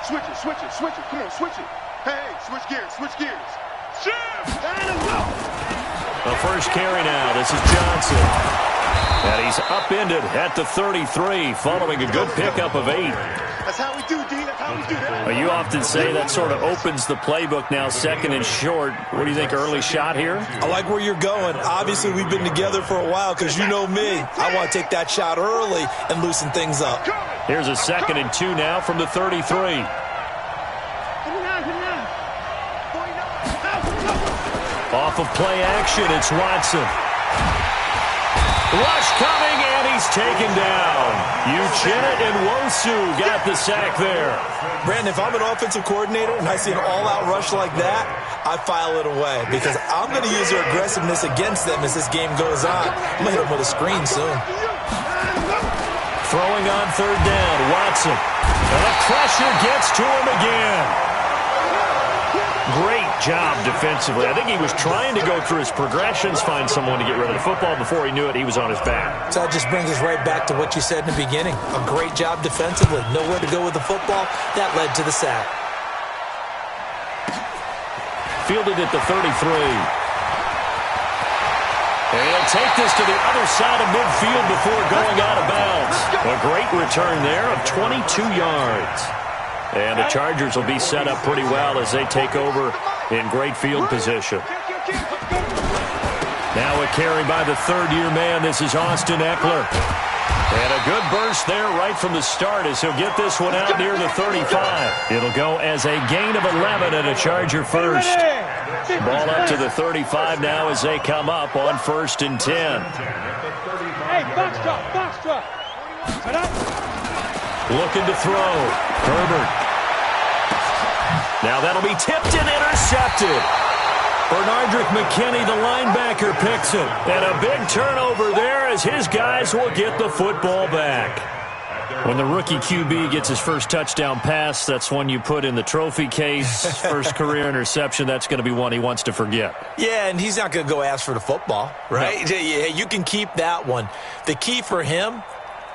Switch it, switch it, switch it. Come on, switch it. Hey, switch gears, switch gears. Shift! And go! The first carry now. This is Johnson. And he's upended at the 33 following a good pickup of 8. That's how we do, D. That's how we do that. Well, you often say that sort of opens the playbook now, second and short. What do you think, early shot here? I like where you're going. Obviously, we've been together for a while because you know me. I want to take that shot early and loosen things up. Here's a 2nd and 2 now from the 33. Off of play action, it's Watson. Rush coming, and he's taken down. Uchenna and Wosu got the sack there. Brandon, if I'm an offensive coordinator and I see an all-out rush like that, I file it away because I'm going to use their aggressiveness against them as this game goes on. I'm going to hit them with a screen soon. Throwing on 3rd down, Watson. And the pressure gets to him again. Great job defensively. I think he was trying to go through his progressions, find someone to get rid of the football. Before he knew it, he was on his back. So that just brings us right back to what you said in the beginning. A great job defensively. Nowhere to go with the football. That led to the sack. Fielded at the 33. And he'll take this to the other side of midfield before going out of bounds. A great return there of 22 yards. And the Chargers will be set up pretty well as they take over in great field position. Now a carry by the 3rd-year man. This is Austin Eckler. And a good burst there right from the start as he'll get this one out near the 35. It'll go as a gain of 11 and a Charger first. Ball up to the 35 now as they come up on 1st and 10. Hey, box drop. Set up. Looking to throw. Herbert. Now that'll be tipped and intercepted. Bernardrick McKinney, the linebacker, picks it. And a big turnover there as his guys will get the football back. When the rookie QB gets his first touchdown pass, that's one you put in the trophy case. First career interception, that's going to be one he wants to forget. Yeah, and he's not going to go ask for the football, right? No. Yeah, you can keep that one. The key for him,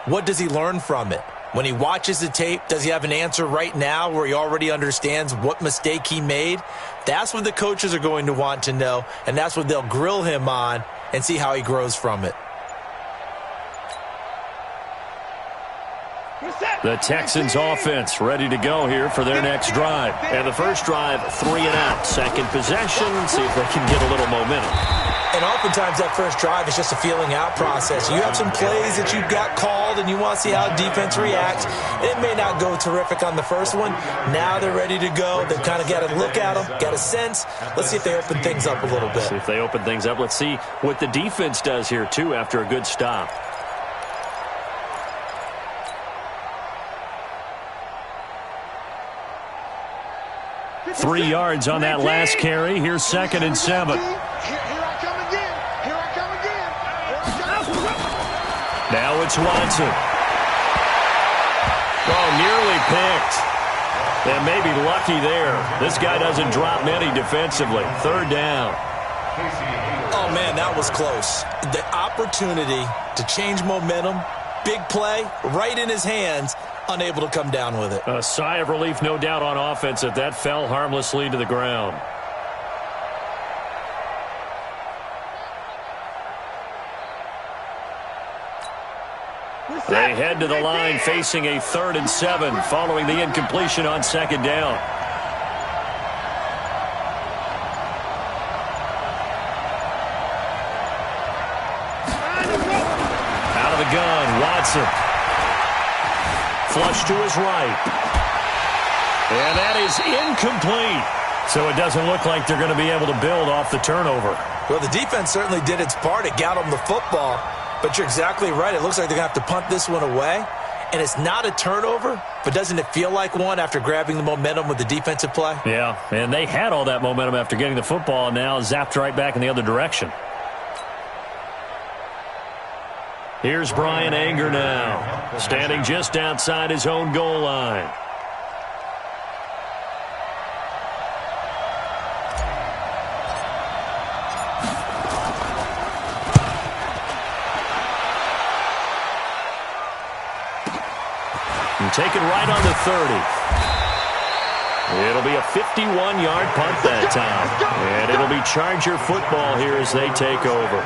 what does he learn from it? When he watches the tape, does he have an answer right now where he already understands what mistake he made? That's what the coaches are going to want to know, and that's what they'll grill him on and see how he grows from it. The Texans offense ready to go here for their next drive. And the first drive, 3 and out. Second possession, see if they can get a little momentum. And oftentimes that first drive is just a feeling out process. You have some plays that you've got called and you want to see how defense reacts. It may not go terrific on the first one. Now they're ready to go. They've kind of got to look at them, got a sense. Let's see if they open things up a little bit. See if they open things up. Let's see what the defense does here, too, after a good stop. Three yards on that last carry. Here's 2nd and 7. Now it's Watson. Oh, nearly picked. And maybe lucky there. This guy doesn't drop many defensively. 3rd down. Oh, man, that was close. The opportunity to change momentum, big play, right in his hands, unable to come down with it. A sigh of relief, no doubt, on offense that that fell harmlessly to the ground. They head to the line facing a 3rd and 7 following the incompletion on 2nd down. Out of the gun, Watson. Flush to his right. And that is incomplete. So it doesn't look like they're going to be able to build off the turnover. Well, the defense certainly did its part. It got them the football. But you're exactly right. It looks like they're going to have to punt this one away. And it's not a turnover, but doesn't it feel like one after grabbing the momentum with the defensive play? Yeah, and they had all that momentum after getting the football and now zapped right back in the other direction. Here's Brian Anger now, standing just outside his own goal line. And taken right on the 30. It'll be a 51-yard punt that time. And it'll be Charger football here as they take over.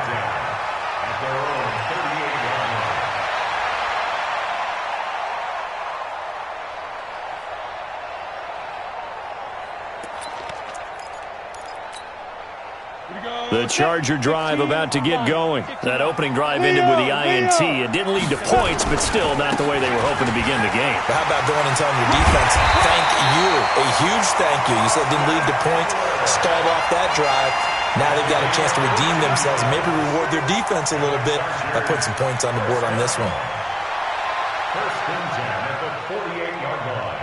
The Charger drive about to get going. That opening drive ended with the INT. It didn't lead to points, but still not the way they were hoping to begin the game. How about going and telling your defense, thank you, a huge thank you. You said it didn't lead to points, stalled off that drive. Now they've got a chance to redeem themselves and maybe reward their defense a little bit by putting some points on the board on this one. First and 10 at the 48-yard line.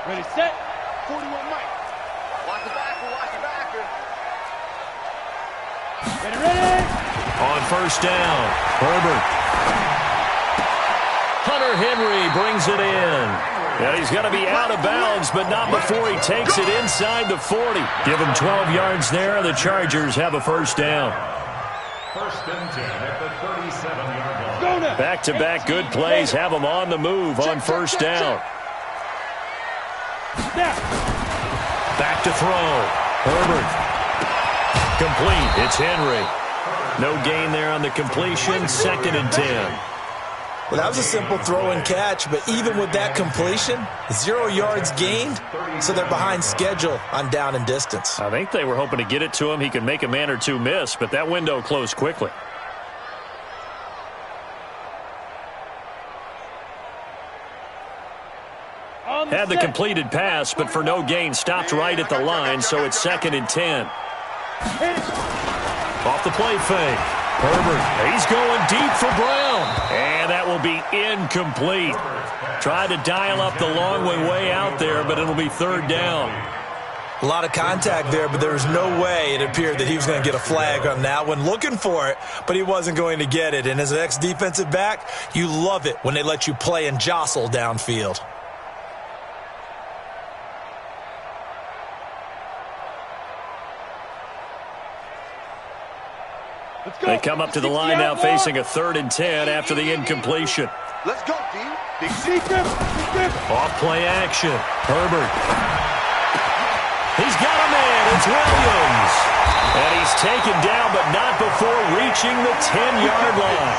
Ready, set. 41 Mike. Watch the backer, watch the backer. Ready, ready. On first down, Herbert. Hunter Henry brings it in. And he's going to be out of bounds, but not before he takes it inside the 40. Give him 12 yards there, and the Chargers have a first down. First and 10 at the 37-yard line. Back-to-back good plays have them on the move on first down. Back to throw. Herbert. Complete. It's Henry. No gain there on the completion. Second and 10. Well, that was a simple throw and catch, but even with that completion, 0 yards gained, so they're behind schedule on down and distance. I think they were hoping to get it to him. He could make a man or two miss, but that window closed quickly. Had the completed pass, but for no gain, stopped right at the line, so it's second and 10. Off the play fake. Herbert, he's going deep for Brown. And that will be incomplete. Tried to dial up the long way out there, but it'll be third down. A lot of contact there, but there was no way it appeared that he was going to get a flag on that one. Looking for it, but he wasn't going to get it. And as an ex-defensive back, you love it when they let you play and jostle downfield. They come up to the line now facing a third and 10 after the incompletion. Let's go, D. Big Off play action. Herbert. He's got a man. It's Williams. And he's taken down, but not before reaching the 10-yard line.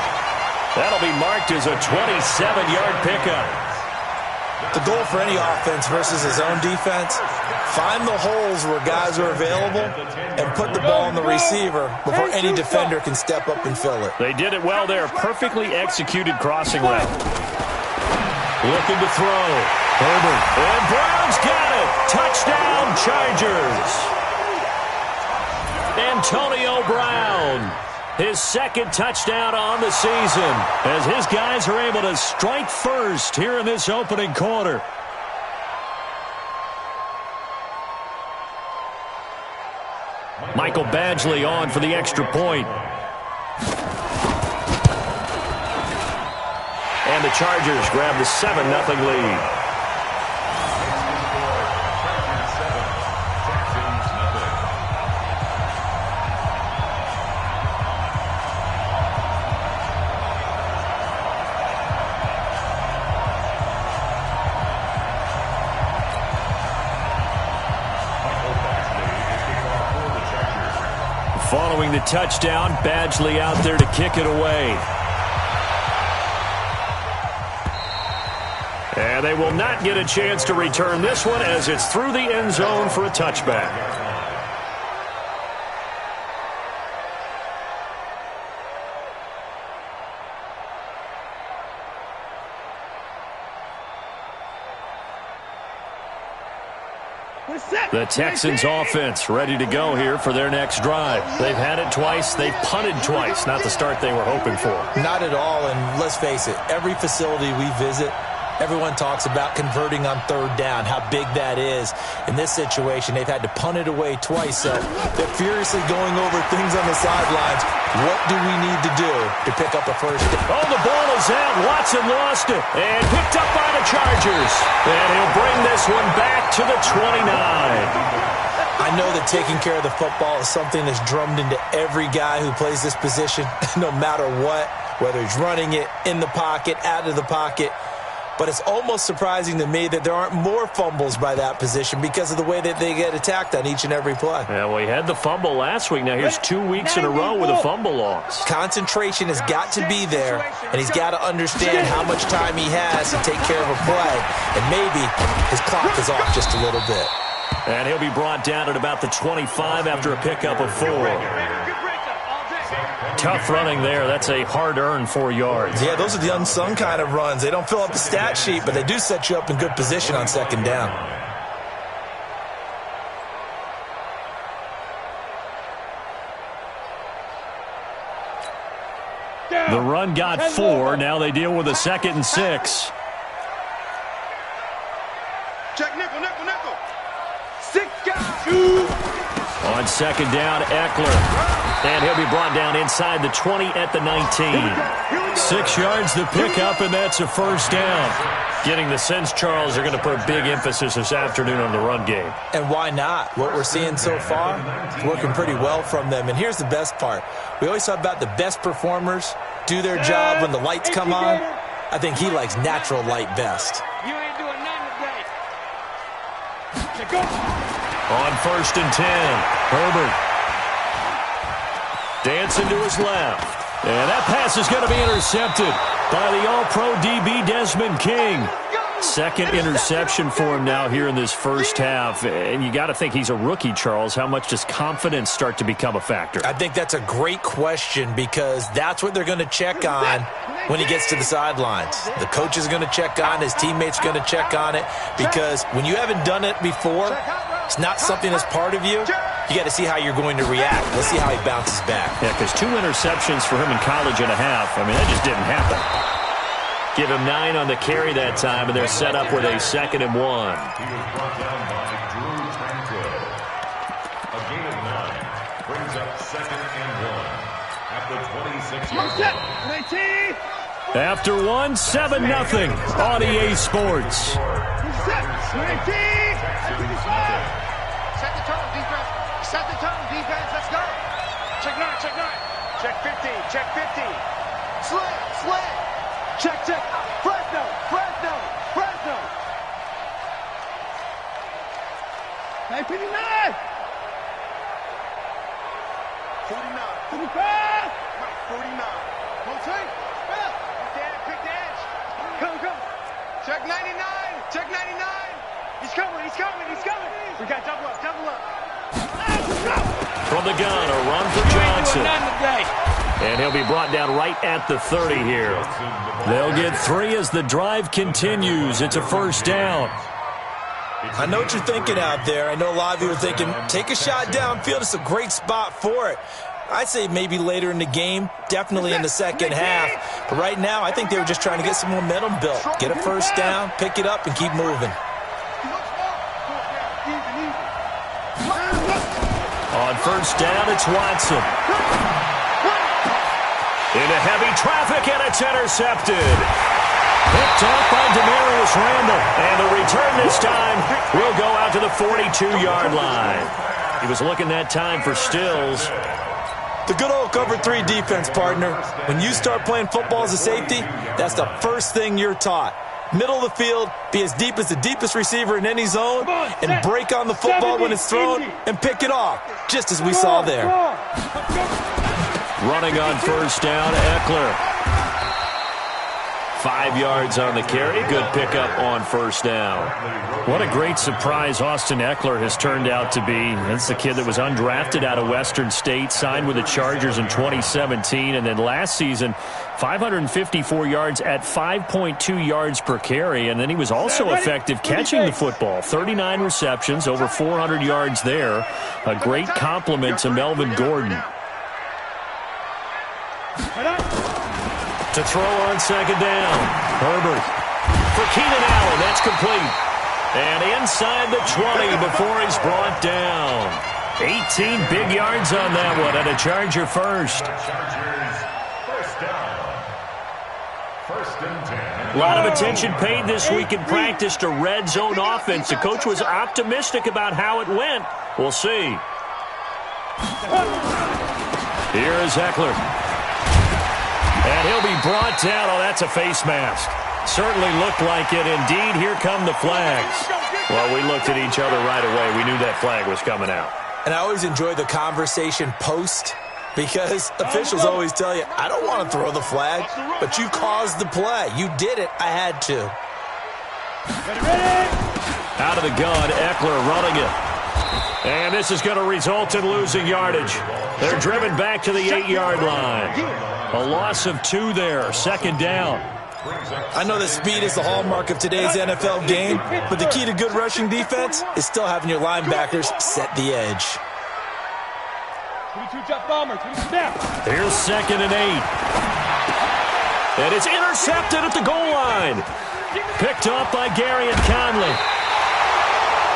That'll be marked as a 27-yard pickup. The goal for any offense versus his own defense, find the holes where guys are available and put the ball on the receiver before any defender can step up and fill it. They did it well there. Perfectly executed crossing route. Looking to throw. Herbert. And Brown's got it. Touchdown, Chargers. Antonio Brown. His second touchdown on the season as his guys are able to strike first here in this opening quarter. Michael Badgley on for the extra point. And the Chargers grab the 7-0 lead. Following the touchdown, Badgley out there to kick it away. And they will not get a chance to return this one as it's through the end zone for a touchback. The Texans offense ready to go here for their next drive. They've had it twice. They've punted twice. Not the start they were hoping for. Not at all, and let's face it, every facility we visit, everyone talks about converting on third down, how big that is. In this situation, they've had to punt it away twice, so they're furiously going over things on the sidelines. What do we need to do to pick up a first down? Oh, the ball is out. Watson lost it and picked up by the Chargers. And he'll bring this one back to the 29. I know that taking care of the football is something that's drummed into every guy who plays this position, no matter what. whether he's running it in the pocket, out of the pocket. But it's almost surprising to me that there aren't more fumbles by that position because of the way that they get attacked on each and every play. Yeah, well, he had the fumble last week. Now here's 2 weeks in a row with a fumble loss. Concentration has got to be there, and he's got to understand how much time he has to take care of a play. And maybe his clock is off just a little bit. And he'll be brought down at about the 25 after a pickup of 4. Tough running there. That's a hard-earned 4 yards. Yeah, those are the unsung kind of runs. They don't fill up the stat sheet, but they do set you up in good position on second down. The run got 4. Now they deal with a 2nd and 6. Check nickel, nickel, nickel. 6 guys. On 2nd down, Eckler. And he'll be brought down inside the 20 at the 19. 6 yards to pick up, and that's a first down. Getting the sense, Charles, they're going to put a big emphasis this afternoon on the run game. And why not? What we're seeing so far is working pretty well from them. And here's the best part. We always talk about the best performers do their job when the lights come on. I think he likes natural light best. You ain't doing nothing today. On 1st and 10, Herbert. Dancing to his left. And that pass is going to be intercepted by the All-Pro DB Desmond King. 2nd interception for him now here in this first half. And you got to think he's a rookie, Charles. How much does confidence start to become a factor? I think that's a great question because that's what they're going to check on when he gets to the sidelines. The coach is going to check on, his teammates are going to check on it because when you haven't done it before, it's not something that's part of you. You got to see how you're going to react. Let's see how he bounces back. Yeah, because 2 interceptions for him in college and a half. I mean, that just didn't happen. Give him 9 on the carry that time, and they're set up with a 2nd and 1. He was brought down by Drew Tranquill. A gain of 9 brings up 2nd and 1 at the 26-yard line. After 1, 7-0 on EA Sports. Set the tone, defense. Set the tone, defense. Let's go. Check 9, check 9. Check 15, check 15. Slam, slam. Check, check. Fresno, Fresno, Fresno. Hey, 59. 49. 55. 49. Whole team. Pick the edge. Come, come. Check 99. Check 99. He's coming, he's coming, he's coming. We got double up, double up. From the gun, a run for Johnson. And he'll be brought down right at the 30 here. They'll get 3 as the drive continues. It's a first down. I know what you're thinking out there. I know a lot of you are thinking, take a shot downfield. It's a great spot for it. I'd say maybe later in the game, definitely in the second half. But right now, I think they were just trying to get some momentum built. Get a first down, pick it up, and keep moving. On first down, it's Watson. Into heavy traffic, and it's intercepted. Picked up by Demarius Randall. And the return this time will go out to the 42-yard line. He was looking that time for Stills. The good old cover 3 defense, partner. When you start playing football as a safety, that's the first thing you're taught. Middle of the field, be as deep as the deepest receiver in any zone, and break on the football when it's thrown and pick it off, just as we saw there. Running on first down, Eckler. 5 yards on the carry. Good pickup on first down. What a great surprise Austin Eckler has turned out to be. That's the kid that was undrafted out of Western State, signed with the Chargers in 2017, and then last season, 554 yards at 5.2 yards per carry, and then he was also effective catching the football. 39 receptions, over 400 yards there. A great compliment to Melvin Gordon. To throw on second down. Herbert for Keenan Allen. That's complete. And inside the 20 before he's brought down. 18 big yards on that one, and a Charger first. A lot of attention paid this week in practice to red zone offense. The coach was optimistic about how it went. We'll see. Here is Eckler. And he'll be brought down. Oh, that's a face mask. Certainly looked like it. Indeed, here come the flags. Well, we looked at each other right away. We knew that flag was coming out. And I always enjoy the conversation post because officials always tell you, I don't want to throw the flag, but you caused the play. You did it. I had to. Out of the gun, Eckler running it. And this is going to result in losing yardage. They're driven back to the 8-yard line. A loss of 2 there, second down. I know that speed is the hallmark of today's NFL game, but the key to good rushing defense is still having your linebackers set the edge. 22 jump bomber, 22 snap. Here's 2nd and 8. And it's intercepted at the goal line. Picked off by Gary and Conley.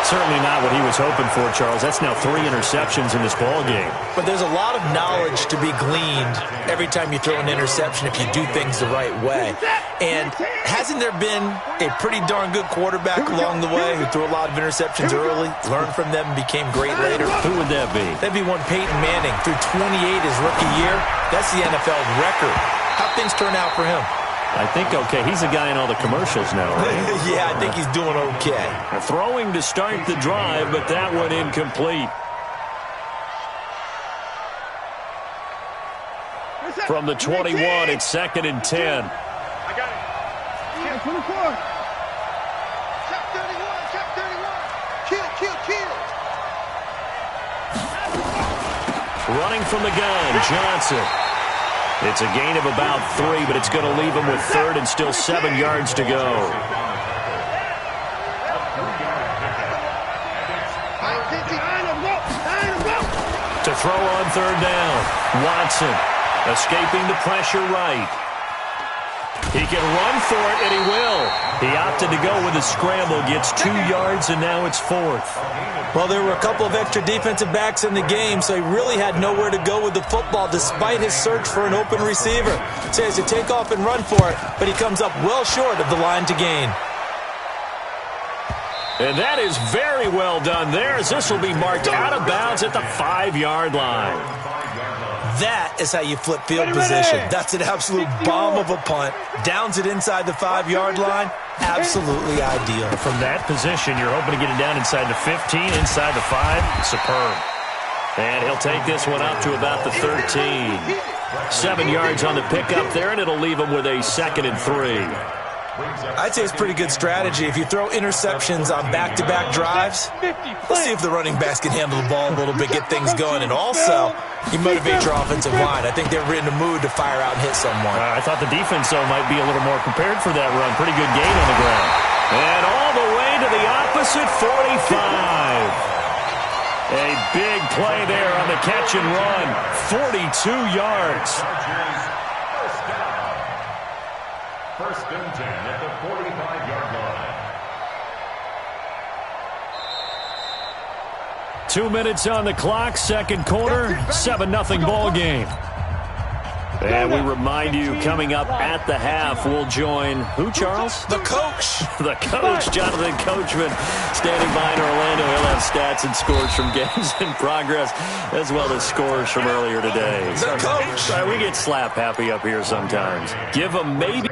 Certainly not what he was hoping for, Charles. That's now 3 interceptions in this ball game. But there's a lot of knowledge to be gleaned every time you throw an interception if you do things the right way. And hasn't there been a pretty darn good quarterback along the way who threw a lot of interceptions early, learned from them, and became great later? Who would that be? That'd be one Peyton Manning. Threw 28 his rookie year. That's the NFL record. How'd things turn out for him? I think okay. He's a guy in all the commercials now, right? Yeah, I think he's doing okay. Throwing to start the drive, but that one incomplete. From the 21, it's 2nd and 10. I got it. Yeah, 24. Check 31, check 31. Kill. Running from the gun, Johnson. It's a gain of about 3, but it's going to leave him with 3rd and still 7 yards to go. To throw on 3rd down. Watson escaping the pressure right. He can run for it, and he will. He opted to go with a scramble, gets 2 yards, and now it's 4th. Well, there were a couple of extra defensive backs in the game, so he really had nowhere to go with the football despite his search for an open receiver. So he has to take off and run for it, but he comes up well short of the line to gain. And that is very well done there, as this will be marked out of bounds at the 5-yard line. That is how you flip field position. That's an absolute bomb of a punt. Downs it inside the 5-yard line. Absolutely ideal. From that position, you're hoping to get it down inside the 15, inside the 5. Superb. And he'll take this one up to about the 13. 7 yards on the pickup there, and it'll leave him with a 2nd and 3. I'd say it's pretty good strategy. If you throw interceptions on back-to-back drives, let's see if the running backs can handle the ball a little bit, get things going. And also, you motivate your offensive line. I think they're in the mood to fire out and hit someone. I thought the defense, though, might be a little more prepared for that run. Pretty good gain on the ground. And all the way to the opposite 45. A big play there on the catch and run. 42 yards. First and 10 at the 45-yard line. 2 minutes on the clock, second quarter, 7-0 ball game. And we remind you, coming up at the half, we'll join who, Charles? The coach. The coach, Jonathan Coachman, standing by in Orlando. He'll have stats and scores from games in progress, as well as scores from earlier today. The coach. We get slap happy up here sometimes. Give him maybe.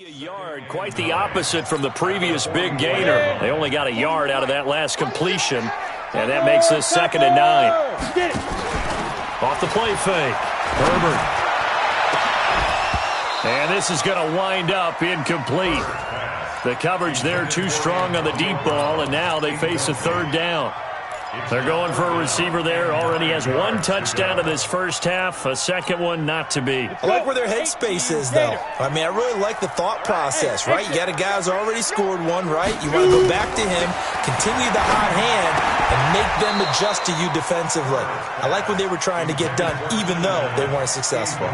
A yard, quite the opposite from the previous big gainer. They only got a yard out of that last completion, and that makes this 2nd and 9. Off the play fake, Herbert. And this is going to wind up incomplete. The coverage there too strong on the deep ball, and now they face a 3rd down. They're going for a receiver there. Already has 1 touchdown in this first half. A second one not to be. I like where their headspace is, though. I mean, I really like the thought process, right? You got a guy who's already scored 1, right? You want to go back to him, continue the hot hand, and make them adjust to you defensively. I like what they were trying to get done, even though they weren't successful.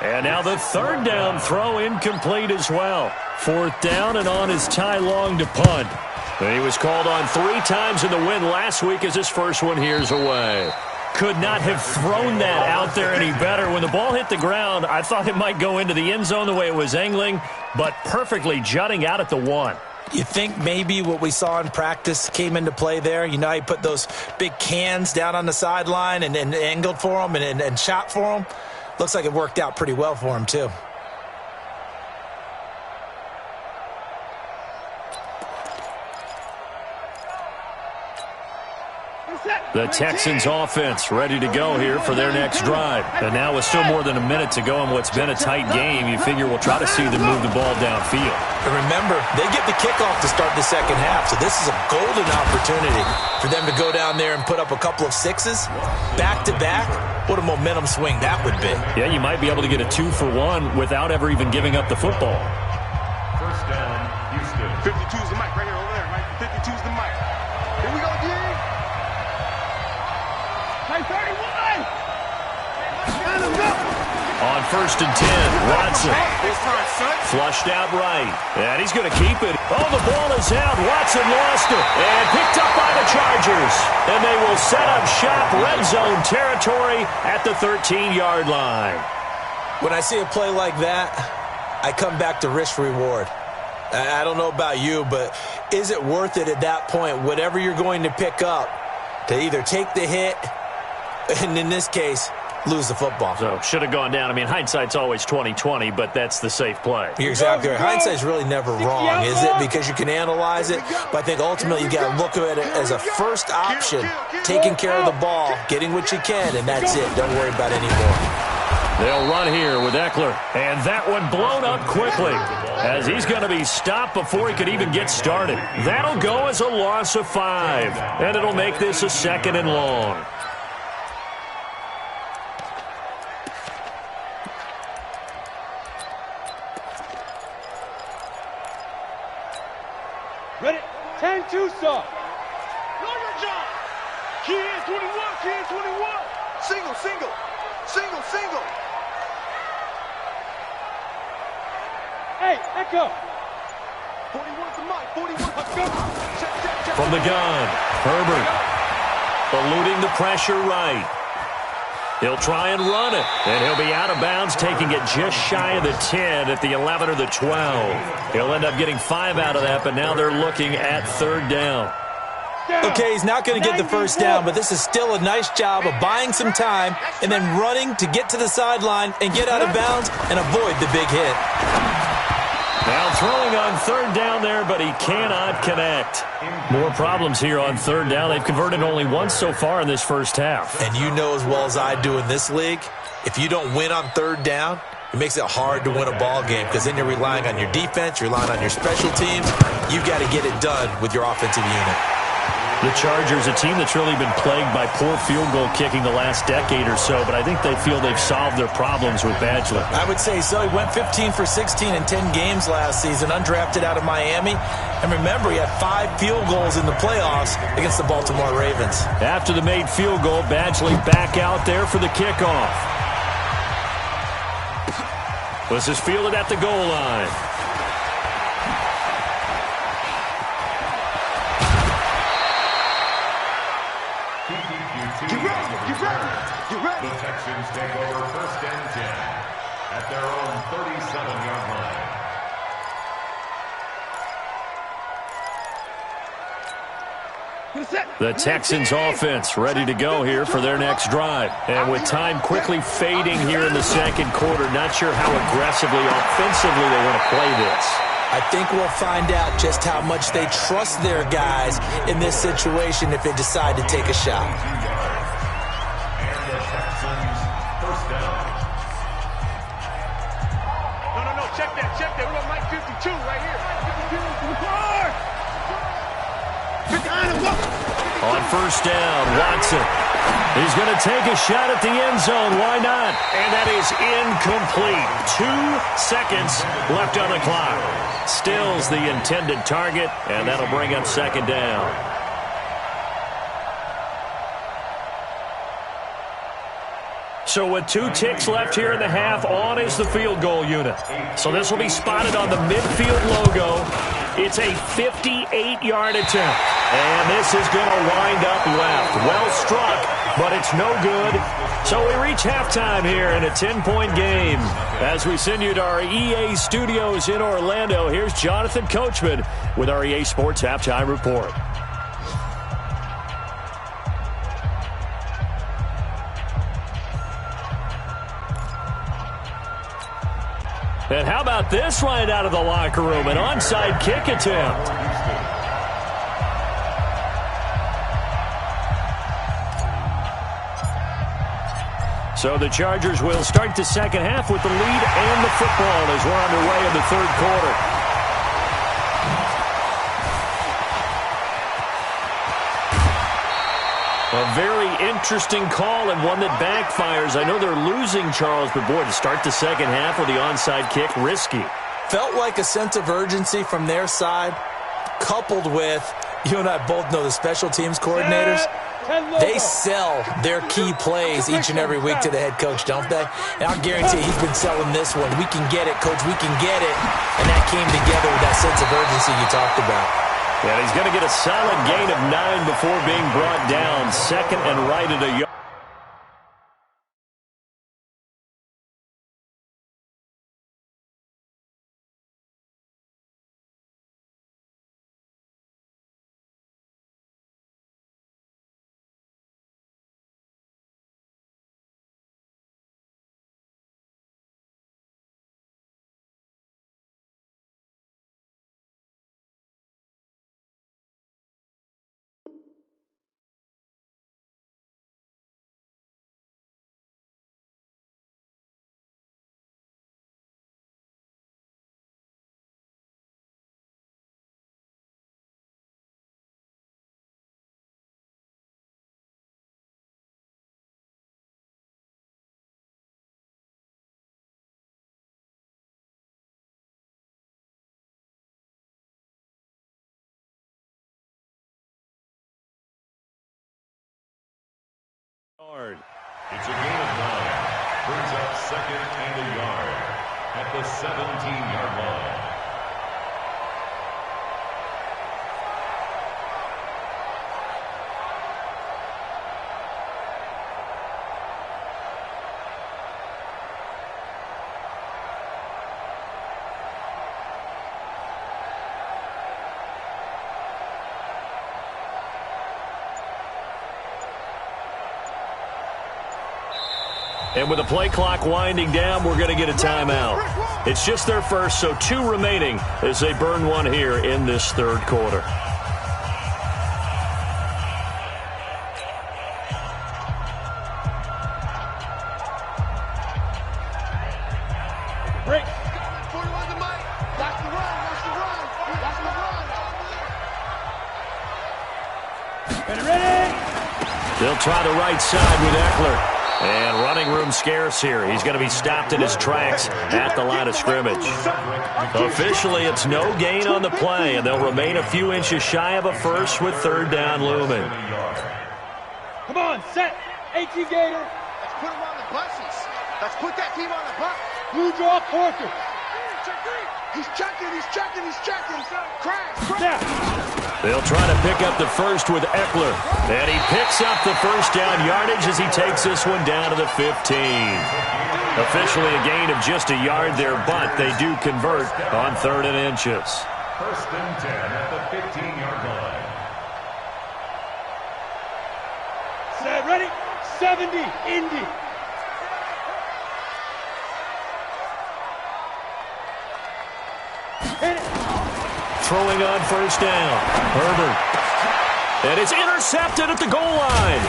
And now the 3rd down throw incomplete as well. 4th down, and on is Ty Long to punt. He was called on 3 times in the win last week as his first one here's away. could not have thrown that out there any better. When the ball hit the ground, I thought it might go into the end zone the way it was angling, but perfectly jutting out at the 1. You think maybe what we saw in practice came into play there? You know, he put those big cans down on the sideline and angled for him and shot for him. Looks like it worked out pretty well for him, too. The Texans offense ready to go here for their next drive. And now with still more than a minute to go in what's been a tight game, you figure we'll try to see them move the ball downfield. And remember, they get the kickoff to start the second half, so this is a golden opportunity for them to go down there and put up a couple of sixes back-to-back. What a momentum swing that would be. Yeah, you might be able to get a 2-for-1 without ever even giving up the football. First down, Houston. 52's the mic right here, over there, right? 52's the mic. Here we go, D. Hey, 31! On 1st and 10, Watson. Flushed out right. And he's going to keep it. Oh, the ball is out. Watson lost it. And picked up by the Chargers. And they will set up shop, red zone territory at the 13-yard line. When I see a play like that, I come back to risk-reward. I don't know about you, but is it worth it at that point, whatever you're going to pick up, to either take the hit, and in this case, lose the football? So, should have gone down. I mean, hindsight's always 20/20, but that's the safe play. You're exactly right. Hindsight's really never wrong, is it? Because you can analyze it, but I think ultimately you got to look at it as a first option, taking care of the ball, getting what you can, and that's it. Don't worry about any more. They'll run here with Eckler, and that one blown up quickly as he's going to be stopped before he could even get started. That'll go as a loss of 5, and it'll make this a 2nd and long. Ready? 10-2, sir. Know your job. Key in 21, key in 21. Single, single, single, single. Hey, Echo. 41's the mic, 41. Let's go. Check, check, check. From the gun, Herbert eluding the pressure right. He'll try and run it, and he'll be out of bounds, taking it just shy of the 10 at the 11 or the 12. He'll end up getting 5 out of that, but now they're looking at 3rd down. Okay, he's not going to get the first down, but this is still a nice job of buying some time and then running to get to the sideline and get out of bounds and avoid the big hit. Now throwing on 3rd down there, but he cannot connect. More problems here on 3rd down. They've converted only once so far in this first half. And you know as well as I do in this league, if you don't win on 3rd down, it makes it hard to win a ball game because then you're relying on your defense, you're relying on your special teams. You've got to get it done with your offensive unit. The Chargers, a team that's really been plagued by poor field goal kicking the last decade or so, but I think they feel they've solved their problems with Badgley. I would say so. He went 15 for 16 in 10 games last season, undrafted out of Miami. And remember, he had 5 field goals in the playoffs against the Baltimore Ravens. After the made field goal, Badgley back out there for the kickoff. This is fielded at the goal line. The Texans take over 1st and 10 at their own 37-yard line. The Texans offense ready to go here for their next drive. And with time quickly fading here in the 2nd quarter, not sure how aggressively, offensively they want to play this. I think we'll find out just how much they trust their guys in this situation if they decide to take a shot. Check that. We're on mic 52 right here. 52. On 1st down, Watson. He's going to take a shot at the end zone. Why not? And that is incomplete. 2 seconds left on the clock. Still's the intended target, and that'll bring up 2nd down. So with 2 ticks left here in the half, on is the field goal unit. So this will be spotted on the midfield logo. It's a 58-yard attempt. And this is going to wind up left. Well struck. but it's no good. So we reach halftime here in a 10-point game. As we send you to our EA studios in Orlando, here's Jonathan Coachman with our EA Sports Halftime Report. And how about this right out of the locker room? An onside kick attempt. So the Chargers will start the second half with the lead and the football as we're underway in the third quarter. A very interesting call and one that backfires. I know they're losing, Charles, but boy, to start the second half with the onside kick, risky. Felt like a sense of urgency from their side, coupled with, you and I both know the special teams coordinators, they sell their key plays each and every week to the head coach, don't they? And I'll guarantee he's been selling this one. We can get it, coach, we can get it. And that came together with that sense of urgency you talked about. And he's going to get a solid gain of 9 before being brought down. Second and right at a yard. It's a gain of 9. Brings up second and a yard at the 17-yard line. And with the play clock winding down, we're going to get a timeout. It's just their first, so 2 remaining as they burn one here in this third quarter. Break. 41 to Mike. That's the run. That's the run. That's the run. Ready? They'll try the right side with Eckler. And running room scarce here. He's going to be stopped in his tracks at the line of scrimmage. Officially, it's no gain on the play, and they'll remain a few inches shy of a first with third down looming. Come on, set. 18 Gator. Let's put him on the buses. Let's put that team on the bus. Blue draw, quarter. He's checking. Crash. Snap. They'll try to pick up the first with Eckler. And he picks up the first down yardage as he takes this one down to the 15. Officially a gain of just a yard there, but they do convert on 3rd and inches. First and 10 at the 15-yard line. Set, ready? 70, Indy. Hit it. Throwing on first down. Herbert. And it's intercepted at the goal line.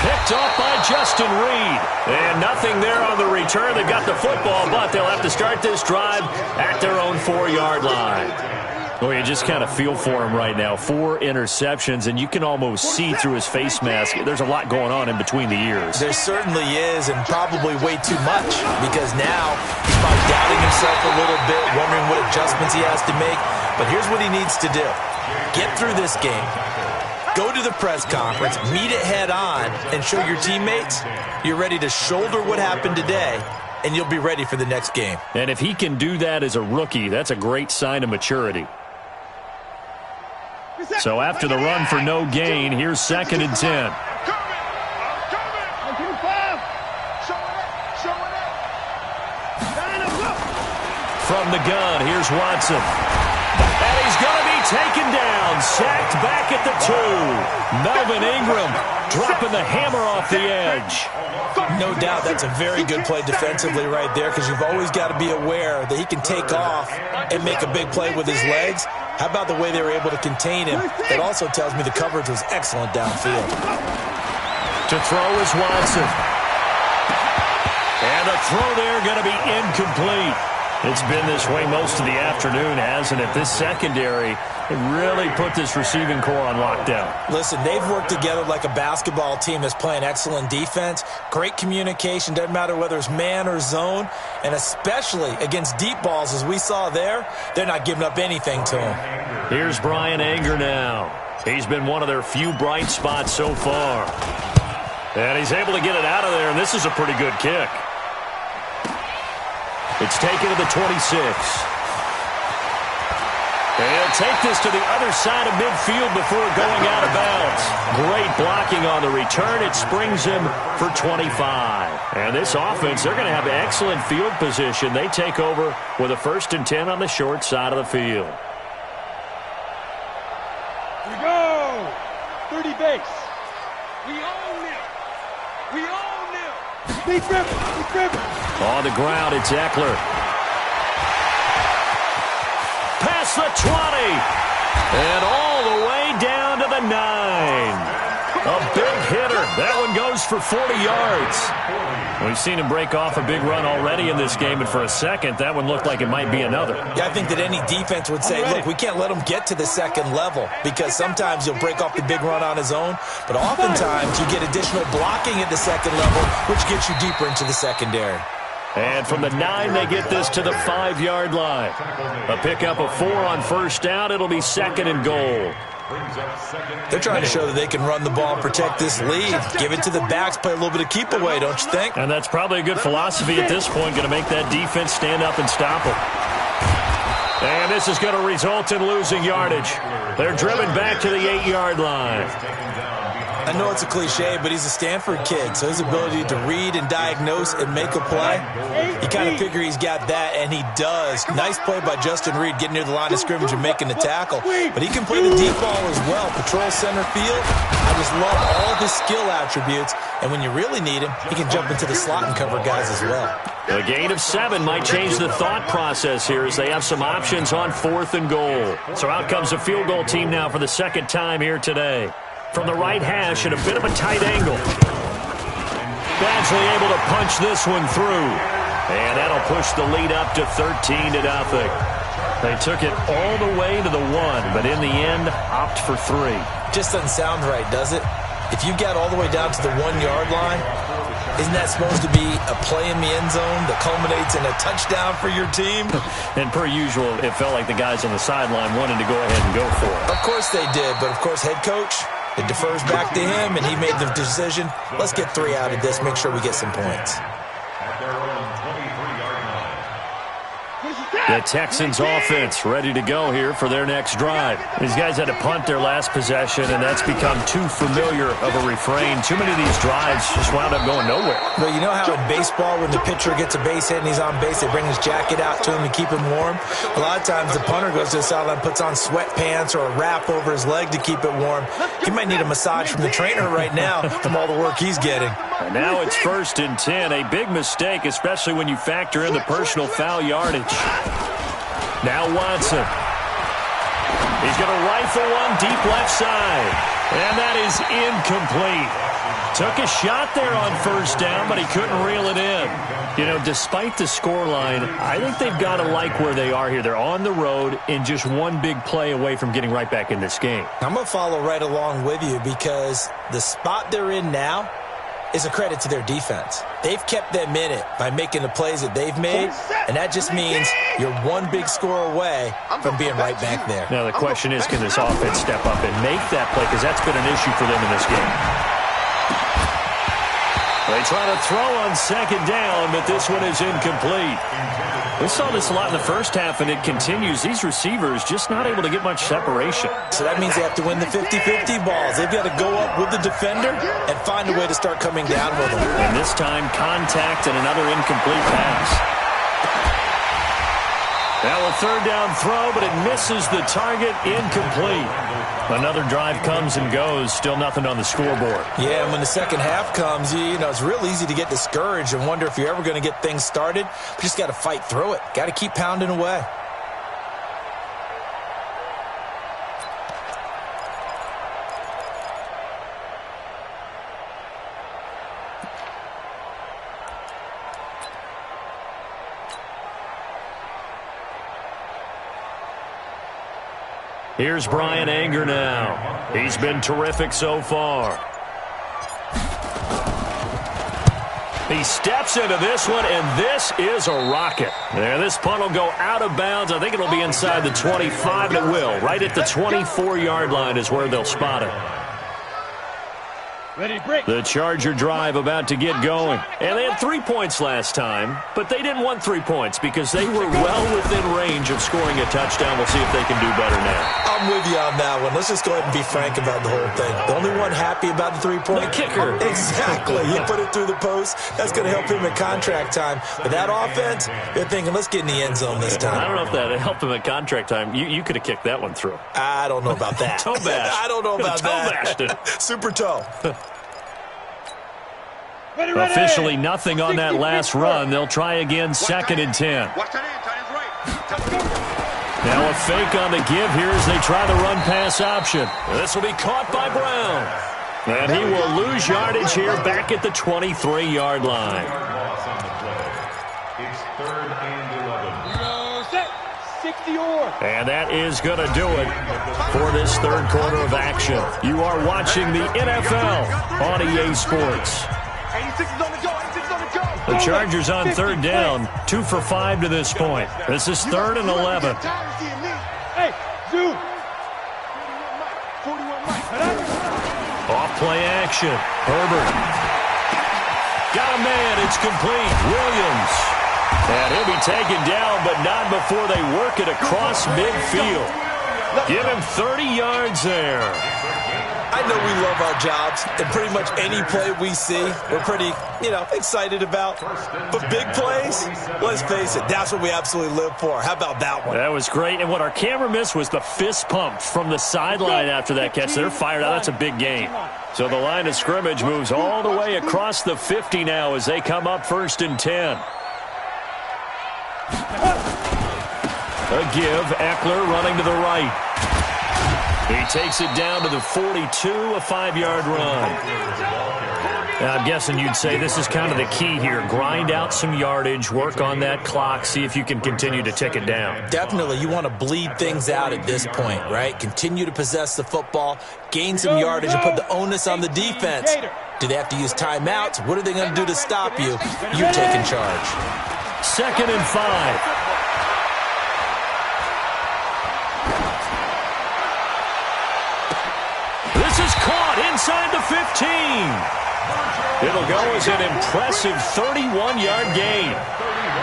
Picked off by Justin Reed. And nothing there on the return. They've got the football, but they'll have to start this drive at their own 4-yard line. Well, you just kind of feel for him right now. 4 interceptions, and you can almost see through his face mask. There's a lot going on in between the ears. There certainly is, and probably way too much, because now he's probably doubting himself a little bit, wondering what adjustments he has to make. But here's what he needs to do. Get through this game. Go to the press conference, meet it head on, and show your teammates you're ready to shoulder what happened today, and you'll be ready for the next game. And if he can do that as a rookie, that's a great sign of maturity. So after the run for no gain, here's 2nd and 10. from the gun. Here's Watson. And he's going to be taken down. Sacked back at the 2. Melvin Ingram dropping the hammer off the edge. No doubt that's a very good play defensively right there, because you've always got to be aware that he can take off and make a big play with his legs. How about the way they were able to contain him? That also tells me the coverage was excellent downfield. To throw is Watson. And the throw there going to be incomplete. It's been this way most of the afternoon, hasn't it? This secondary really put this receiving core on lockdown. Listen, they've worked together like a basketball team that's playing excellent defense. Great communication. Doesn't matter whether it's man or zone. And especially against deep balls, as we saw there, they're not giving up anything to him. Here's Brian Anger now. He's been one of their few bright spots so far. And he's able to get it out of there, and this is a pretty good kick. It's taken to the 26. And he'll take this to the other side of midfield before going out of bounds. Great blocking on the return. It springs him for 25. And this offense, they're going to have excellent field position. They take over with a 1st and 10 on the short side of the field. Here we go. 30 base. We own it. We own it. Deep river. Deep river. On the ground, it's Eckler. Past the 20. And all the way down to the 9. A big hitter. That one goes for 40 yards. We've seen him break off a big run already in this game, and for a second, that one looked like it might be another. Yeah, I think that any defense would say, look, we can't let him get to the second level, because sometimes he'll break off the big run on his own, but oftentimes you get additional blocking at the second level, which gets you deeper into the secondary. And from the 9, they get this to the 5-yard line. A pickup of 4 on 1st down. It'll be 2nd and goal. They're trying to show that they can run the ball and protect this lead. Give it to the backs, play a little bit of keep away, don't you think? And that's probably a good philosophy at this point, going to make that defense stand up and stop them. And this is going to result in losing yardage. They're driven back to the 8-yard line. I know it's a cliche, but he's a Stanford kid, so his ability to read and diagnose and make a play, you kind of figure he's got that, and he does. Nice play by Justin Reed getting near the line of scrimmage and making the tackle, but he can play the deep ball as well. Patrol center field. I just love all his skill attributes, and when you really need him, he can jump into the slot and cover guys as well. A gain of 7 might change the thought process here as they have some options on 4th and goal. So out comes a field goal team now for the 2nd time here today. From the right hash at a bit of a tight angle. Badgley able to punch this one through. And that'll push the lead up to 13-0. They took it all the way to the 1, but in the end, opt for 3. Just doesn't sound right, does it? If you got all the way down to the 1-yard line, isn't that supposed to be a play in the end zone that culminates in a touchdown for your team? And per usual, it felt like the guys on the sideline wanted to go ahead and go for it. Of course they did, but of course head coach, it defers back to him, and he made the decision, let's get 3 out of this, make sure we get some points. At their own 23-yard line. The Texans offense ready to go here for their next drive. These guys had to punt their last possession, and that's become too familiar of a refrain. Too many of these drives just wound up going nowhere. Well, you know how in baseball when the pitcher gets a base hit and he's on base, they bring his jacket out to him to keep him warm? A lot of times the punter goes to the sideline, puts on sweatpants or a wrap over his leg to keep it warm. He might need a massage from the trainer right now from all the work he's getting. And now it's 1st and 10. A big mistake, especially when you factor in the personal foul yardage. Now Watson. He's going to rifle one deep left side. And that is incomplete. Took a shot there on 1st down, but he couldn't reel it in. You know, despite the scoreline, I think they've got to like where they are here. They're on the road and just one big play away from getting right back in this game. I'm going to follow right along with you because the spot they're in now is a credit to their defense. They've kept them in it by making the plays that they've made, and that just means you're one big score away from being right back there. Now the question is, can this offense step up and make that play? Because that's been an issue for them in this game. They try to throw on 2nd down, but this one is incomplete. We saw this a lot in the first half, and it continues. These receivers just not able to get much separation. So that means they have to win the 50-50 balls. They've got to go up with the defender and find a way to start coming down with them. And this time, contact and another incomplete pass. Now a third down throw, but it misses the target, incomplete. Another drive comes and goes, still nothing on the scoreboard. Yeah, and when the second half comes, you know, it's real easy to get discouraged and wonder if you're ever going to get things started. But just got to fight through it. Got to keep pounding away. Here's Brian Anger now. He's been terrific so far. He steps into this one, and this is a rocket. There, this punt will go out of bounds. I think it'll be inside the 25, and it will. Right at the 24-yard line is where they'll spot it. Ready, break. The Charger drive about to get going. And they had 3 points last time, but they didn't want 3 points because they were well within range of scoring a touchdown. We'll see if they can do better now. I'm with you on that one. Let's just go ahead and be frank about the whole thing. The only one happy about the 3-point? The kicker. Exactly. You put it through the post. That's going to help him in contract time. But that offense, they're thinking, let's get in the end zone this time. I don't know if that helped him at contract time. You could have kicked that one through. I don't know about that. Toe bash. I don't know about toe bashed it. Super toe. Ready. Officially nothing on that last run. They'll try again, 2nd and 10. Watch that in, tight end's right. Now a fake on the give here as they try the run-pass option. This will be caught by Brown. And he will lose yardage here back at the 23-yard line. Loss on the play. It's 3rd and 11. Set. 60-or. And that is going to do it for this third quarter of action. You are watching the NFL on EA Sports. 86 is on the go. 86 is on the go. The Chargers on third down, 2 for 5 to this point. This is 3rd and 11. Hey, zoom. 41 Mike. Off play action. Herbert. Got a man. It's complete. Williams. And he'll be taken down, but not before they work it across midfield. Give him 30 yards there. I know we love our jobs, and pretty much any play we see, we're pretty, excited about. But big plays, let's face it, that's what we absolutely live for. How about that one? That was great, and what our camera missed was the fist pump from the sideline after that catch. They're fired out. That's a big gain. So the line of scrimmage moves all the way across the 50 now as they come up 1st and 10. A give, Eckler running to the right. He takes it down to the 42, a 5-yard run. Now, I'm guessing you'd say this is kind of the key here. Grind out some yardage, work on that clock, see if you can continue to tick it down. Definitely. You want to bleed things out at this point, right? Continue to possess the football, gain some yardage, and put the onus on the defense. Do they have to use timeouts? What are they going to do to stop you? You're taking charge. 2nd and 5. This is caught inside the 15. It'll go as an impressive 31-yard gain.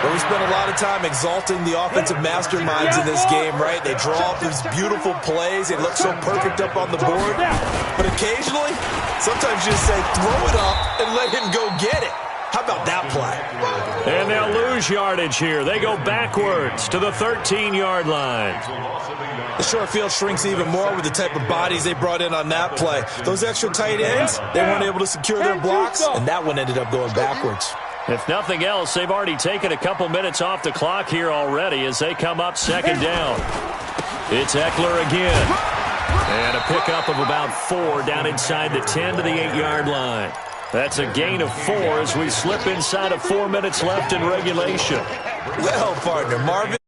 Well, we spent a lot of time exalting the offensive masterminds in this game, right? They draw up these beautiful plays. They look so perfect up on the board. But occasionally, sometimes you just say, throw it up and let him go get it. How about that play? And they'll lose yardage here. They go backwards to the 13-yard line. The short field shrinks even more with the type of bodies they brought in on that play. Those extra tight ends, they weren't able to secure their blocks, and that one ended up going backwards. If nothing else, they've already taken a couple minutes off the clock here already as they come up 2nd down. It's Eckler again. And a pickup of about 4 down inside the 10 to the 8-yard line. That's a gain of 4 as we slip inside of 4 minutes left in regulation. Well, partner, Marvin.